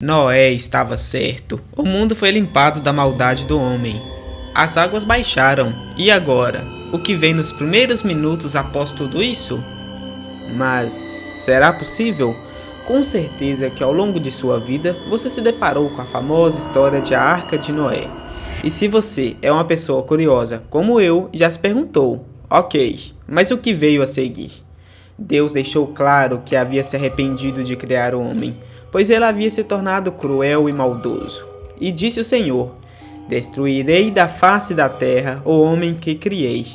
Noé estava certo. O mundo foi limpado da maldade do homem. As águas baixaram. E agora? O que vem nos primeiros minutos após tudo isso? Mas será possível? Com certeza que ao longo de sua vida você se deparou com a famosa história de a Arca de Noé. E se você é uma pessoa curiosa como eu, já se perguntou: ok, mas o que veio a seguir? Deus deixou claro que havia se arrependido de criar o homem, pois ele havia se tornado cruel e maldoso. E disse o Senhor: destruirei da face da terra o homem que criei,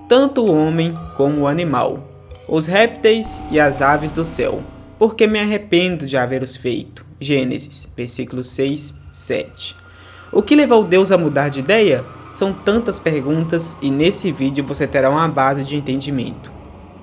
tanto o homem como o animal, os répteis e as aves do céu, porque me arrependo de haver-os feito. Gênesis, versículos 6, 7. O que levou Deus a mudar de ideia? São tantas perguntas e nesse vídeo você terá uma base de entendimento.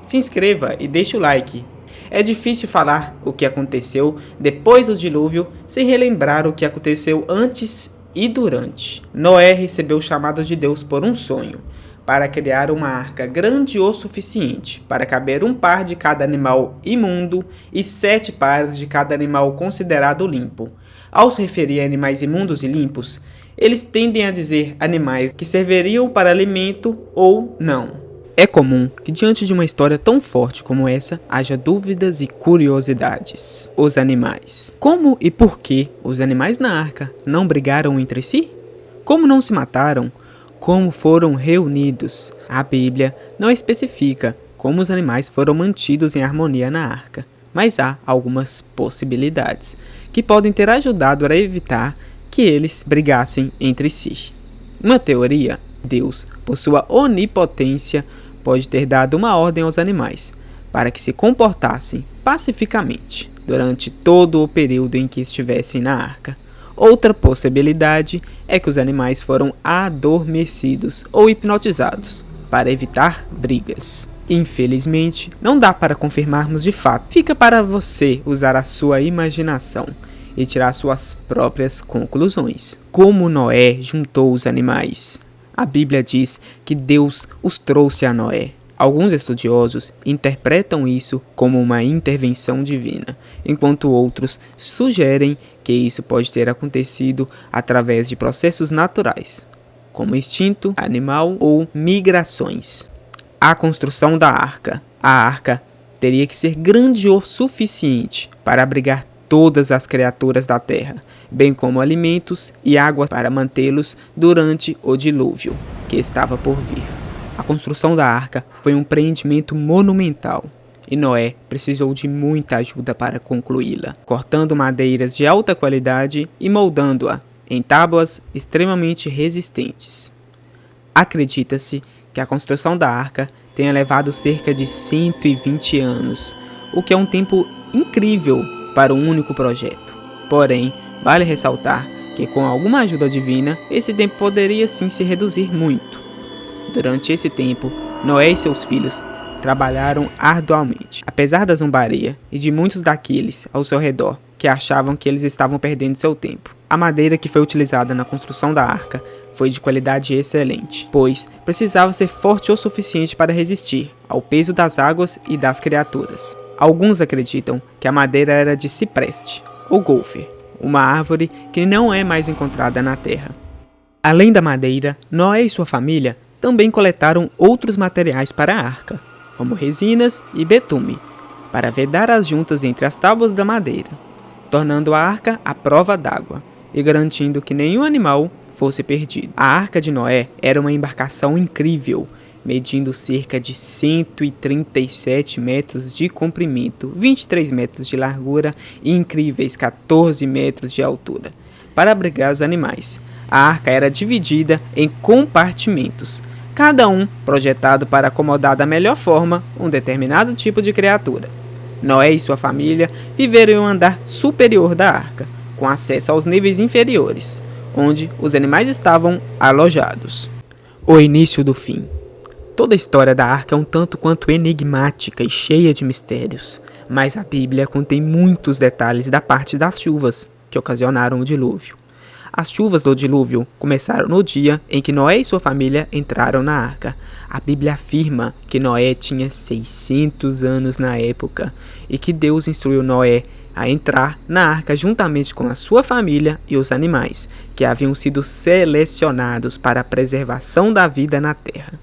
Se inscreva e deixe o like. É difícil falar o que aconteceu depois do dilúvio sem relembrar o que aconteceu antes e durante. Noé recebeu o chamado de Deus por um sonho, para criar uma arca grande o suficiente para caber um par de cada animal imundo e 7 pares de cada animal considerado limpo. Ao se referir a animais imundos e limpos, eles tendem a dizer animais que serviriam para alimento ou não. É comum que diante de uma história tão forte como essa, haja dúvidas e curiosidades. Os animais. Como e por que os animais na arca não brigaram entre si? Como não se mataram? Como foram reunidos? A Bíblia não especifica como os animais foram mantidos em harmonia na arca, mas há algumas possibilidades que podem ter ajudado a evitar que eles brigassem entre si. Uma teoria: Deus, por sua onipotência, pode ter dado uma ordem aos animais para que se comportassem pacificamente durante todo o período em que estivessem na arca. Outra possibilidade é que os animais foram adormecidos ou hipnotizados para evitar brigas. Infelizmente, não dá para confirmarmos de fato. Fica para você usar a sua imaginação e tirar suas próprias conclusões. Como Noé juntou os animais? A Bíblia diz que Deus os trouxe a Noé. Alguns estudiosos interpretam isso como uma intervenção divina, enquanto outros sugerem que isso pode ter acontecido através de processos naturais, como instinto animal ou migrações. A construção da arca. A arca teria que ser grande o suficiente para abrigar todas as criaturas da terra, bem como alimentos e água para mantê-los durante o dilúvio que estava por vir. A construção da arca foi um empreendimento monumental e Noé precisou de muita ajuda para concluí-la, cortando madeiras de alta qualidade e moldando-a em tábuas extremamente resistentes. Acredita-se que a construção da arca tenha levado cerca de 120 anos, o que é um tempo incrível para um único projeto. Porém, vale ressaltar que com alguma ajuda divina, esse tempo poderia sim se reduzir muito. Durante esse tempo, Noé e seus filhos trabalharam arduamente, apesar da zombaria e de muitos daqueles ao seu redor que achavam que eles estavam perdendo seu tempo. A madeira que foi utilizada na construção da arca foi de qualidade excelente, pois precisava ser forte o suficiente para resistir ao peso das águas e das criaturas. Alguns acreditam que a madeira era de cipreste, ou golfer, uma árvore que não é mais encontrada na terra. Além da madeira, Noé e sua família também coletaram outros materiais para a arca, como resinas e betume, para vedar as juntas entre as tábuas da madeira, tornando a arca à prova d'água e garantindo que nenhum animal fosse perdido. A arca de Noé era uma embarcação incrível, medindo cerca de 137 metros de comprimento, 23 metros de largura e incríveis 14 metros de altura, para abrigar os animais. A arca era dividida em compartimentos, cada um projetado para acomodar da melhor forma um determinado tipo de criatura. Noé e sua família viveram em um andar superior da arca, com acesso aos níveis inferiores, onde os animais estavam alojados. O início do fim. Toda a história da arca é um tanto quanto enigmática e cheia de mistérios, mas a Bíblia contém muitos detalhes da parte das chuvas que ocasionaram o dilúvio. As chuvas do dilúvio começaram no dia em que Noé e sua família entraram na arca. A Bíblia afirma que Noé tinha 600 anos na época e que Deus instruiu Noé a entrar na arca juntamente com a sua família e os animais, que haviam sido selecionados para a preservação da vida na terra.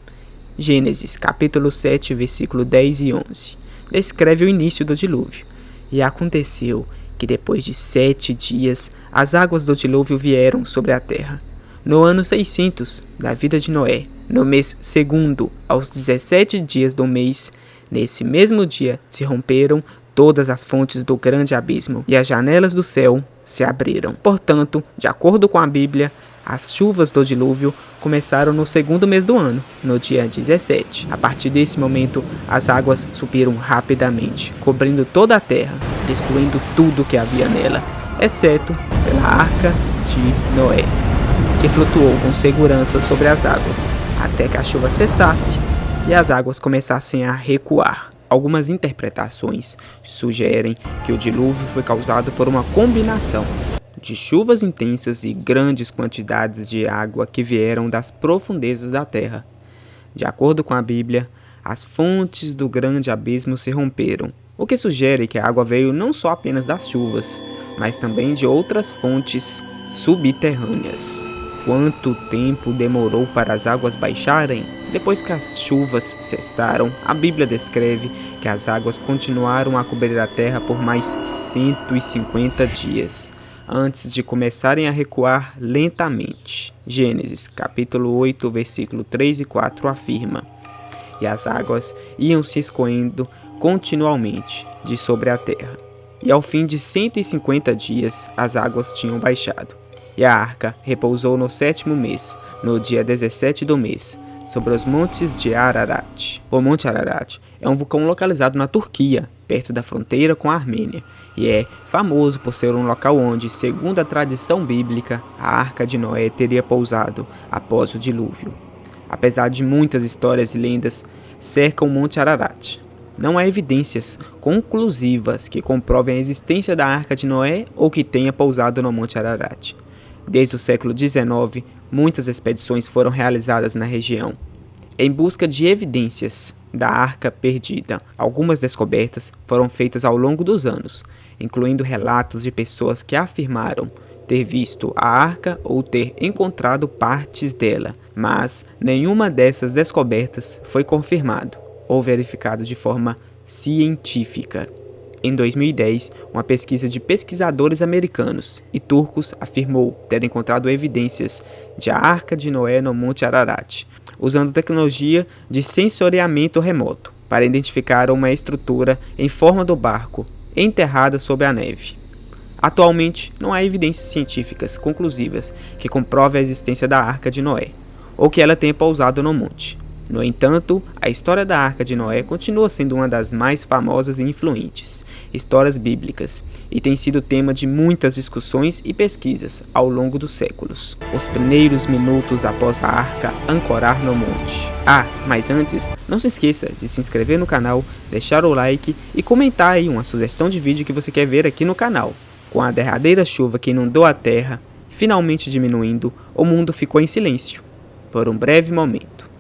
Gênesis, capítulo 7, versículo 10 e 11, descreve o início do dilúvio. E aconteceu que depois de 7 dias, as águas do dilúvio vieram sobre a terra. No ano 600 da vida de Noé, no mês segundo, aos 17 dias do mês, nesse mesmo dia se romperam todas as fontes do grande abismo, e as janelas do céu se abriram. Portanto, de acordo com a Bíblia, as chuvas do dilúvio começaram no segundo mês do ano, no dia 17. A partir desse momento, as águas subiram rapidamente, cobrindo toda a terra, destruindo tudo que havia nela, exceto pela arca de Noé, que flutuou com segurança sobre as águas, até que a chuva cessasse e as águas começassem a recuar. Algumas interpretações sugerem que o dilúvio foi causado por uma combinação de chuvas intensas e grandes quantidades de água que vieram das profundezas da terra. De acordo com a Bíblia, as fontes do grande abismo se romperam, o que sugere que a água veio não só apenas das chuvas, mas também de outras fontes subterrâneas. Quanto tempo demorou para as águas baixarem? Depois que as chuvas cessaram, a Bíblia descreve que as águas continuaram a cobrir a terra por mais 150 dias, antes de começarem a recuar lentamente. Gênesis, capítulo 8, versículo 3 e 4 afirma: E as águas iam se escoando continuamente de sobre a terra. E ao fim de 150 dias, as águas tinham baixado. E a arca repousou no 7º mês, no dia 17 do mês, sobre os montes de Ararat. O Monte Ararat é um vulcão localizado na Turquia, perto da fronteira com a Armênia, e é famoso por ser um local onde, segundo a tradição bíblica, a arca de Noé teria pousado após o dilúvio. Apesar de muitas histórias e lendas cercam o Monte Ararat, não há evidências conclusivas que comprovem a existência da arca de Noé ou que tenha pousado no Monte Ararat. Desde o século XIX, muitas expedições foram realizadas na região, em busca de evidências da arca perdida. Algumas descobertas foram feitas ao longo dos anos, incluindo relatos de pessoas que afirmaram ter visto a arca ou ter encontrado partes dela, mas nenhuma dessas descobertas foi confirmado ou verificado de forma científica. Em 2010, uma pesquisa de pesquisadores americanos e turcos afirmou ter encontrado evidências de a Arca de Noé no Monte Ararat, usando tecnologia de sensoriamento remoto para identificar uma estrutura em forma do barco enterrada sob a neve. Atualmente, não há evidências científicas conclusivas que comprovem a existência da Arca de Noé, ou que ela tenha pousado no monte. No entanto, a história da Arca de Noé continua sendo uma das mais famosas e influentes histórias bíblicas e tem sido tema de muitas discussões e pesquisas ao longo dos séculos. Os primeiros minutos após a arca ancorar no monte. Mas antes, não se esqueça de se inscrever no canal, deixar o like e comentar aí uma sugestão de vídeo que você quer ver aqui no canal. Com a derradeira chuva que inundou a terra finalmente diminuindo, o mundo ficou em silêncio por um breve momento.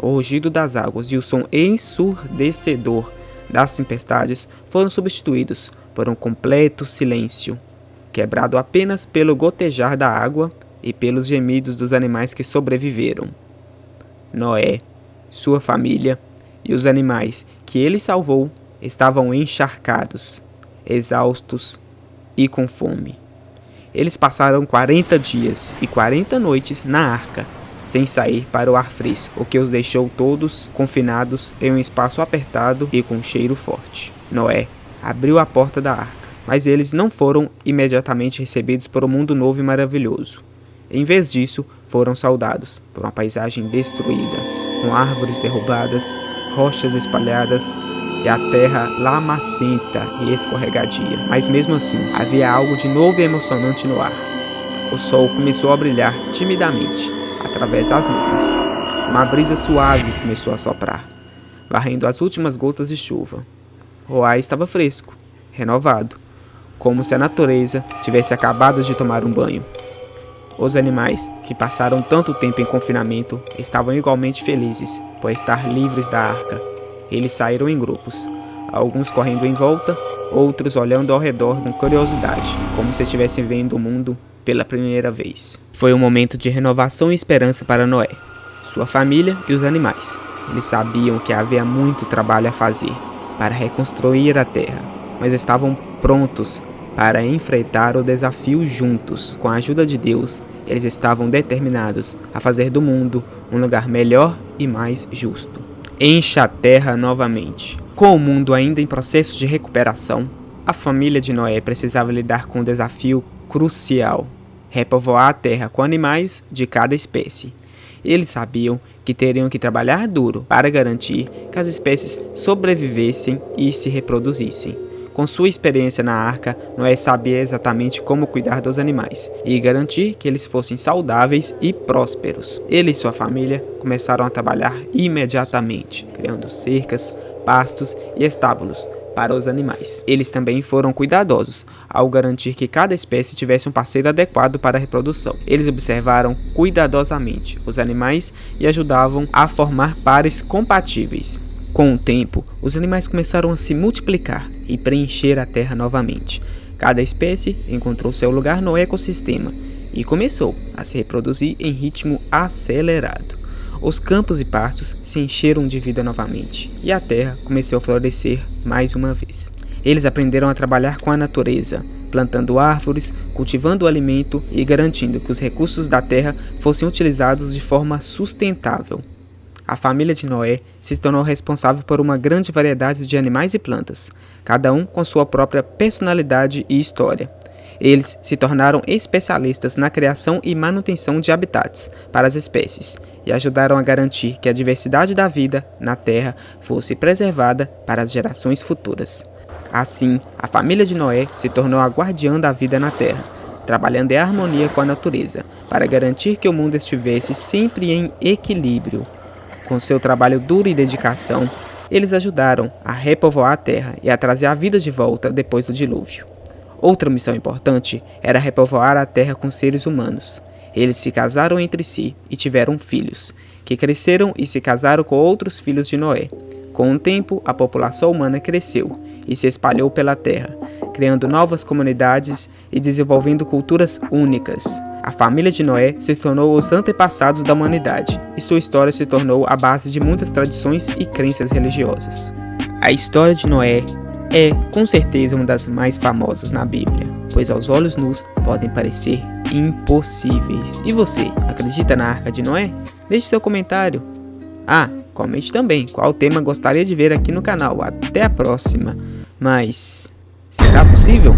O rugido das águas e o som ensurdecedor das tempestades foram substituídos por um completo silêncio, quebrado apenas pelo gotejar da água e pelos gemidos dos animais que sobreviveram. Noé, sua família e os animais que ele salvou estavam encharcados, exaustos e com fome. Eles passaram 40 dias e 40 noites na arca, sem sair para o ar fresco, o que os deixou todos confinados em um espaço apertado e com cheiro forte. Noé abriu a porta da arca, mas eles não foram imediatamente recebidos por um mundo novo e maravilhoso. Em vez disso, foram saudados por uma paisagem destruída, com árvores derrubadas, rochas espalhadas e a terra lamacenta e escorregadia. Mas mesmo assim, havia algo de novo e emocionante no ar. O sol começou a brilhar timidamente através das nuvens. Uma brisa suave começou a soprar, varrendo as últimas gotas de chuva. O ar estava fresco, renovado, como se a natureza tivesse acabado de tomar um banho. Os animais, que passaram tanto tempo em confinamento, estavam igualmente felizes por estar livres da arca. Eles saíram em grupos, alguns correndo em volta, outros olhando ao redor com curiosidade, como se estivessem vendo o mundo pela primeira vez. Foi um momento de renovação e esperança para Noé, sua família e os animais. Eles sabiam que havia muito trabalho a fazer para reconstruir a terra, mas estavam prontos para enfrentar o desafio juntos. Com a ajuda de Deus, eles estavam determinados a fazer do mundo um lugar melhor e mais justo. Encha a terra novamente. Com o mundo ainda em processo de recuperação, a família de Noé precisava lidar com um desafio crucial: repovoar a terra com animais de cada espécie. Eles sabiam que teriam que trabalhar duro para garantir que as espécies sobrevivessem e se reproduzissem. Com sua experiência na arca, Noé sabia exatamente como cuidar dos animais e garantir que eles fossem saudáveis e prósperos. Ele e sua família começaram a trabalhar imediatamente, criando cercas, pastos e estábulos para os animais. Eles também foram cuidadosos ao garantir que cada espécie tivesse um parceiro adequado para a reprodução. Eles observaram cuidadosamente os animais e ajudavam a formar pares compatíveis. Com o tempo, os animais começaram a se multiplicar e preencher a terra novamente. Cada espécie encontrou seu lugar no ecossistema e começou a se reproduzir em ritmo acelerado. Os campos e pastos se encheram de vida novamente e a terra começou a florescer mais uma vez. Eles aprenderam a trabalhar com a natureza, plantando árvores, cultivando o alimento e garantindo que os recursos da terra fossem utilizados de forma sustentável. A família de Noé se tornou responsável por uma grande variedade de animais e plantas, cada um com sua própria personalidade e história. Eles se tornaram especialistas na criação e manutenção de habitats para as espécies e ajudaram a garantir que a diversidade da vida na Terra fosse preservada para as gerações futuras. Assim, a família de Noé se tornou a guardiã da vida na Terra, trabalhando em harmonia com a natureza para garantir que o mundo estivesse sempre em equilíbrio. Com seu trabalho duro e dedicação, eles ajudaram a repovoar a terra e a trazer a vida de volta depois do dilúvio. Outra missão importante era repovoar a terra com seres humanos. Eles se casaram entre si e tiveram filhos, que cresceram e se casaram com outros filhos de Noé. Com o tempo, a população humana cresceu e se espalhou pela terra, criando novas comunidades e desenvolvendo culturas únicas. A família de Noé se tornou os antepassados da humanidade e sua história se tornou a base de muitas tradições e crenças religiosas. A história de Noé é, com certeza, uma das mais famosas na Bíblia, pois aos olhos nus podem parecer impossíveis. E você, acredita na Arca de Noé? Deixe seu comentário. Comente também qual tema gostaria de ver aqui no canal. Até a próxima. Mas será possível?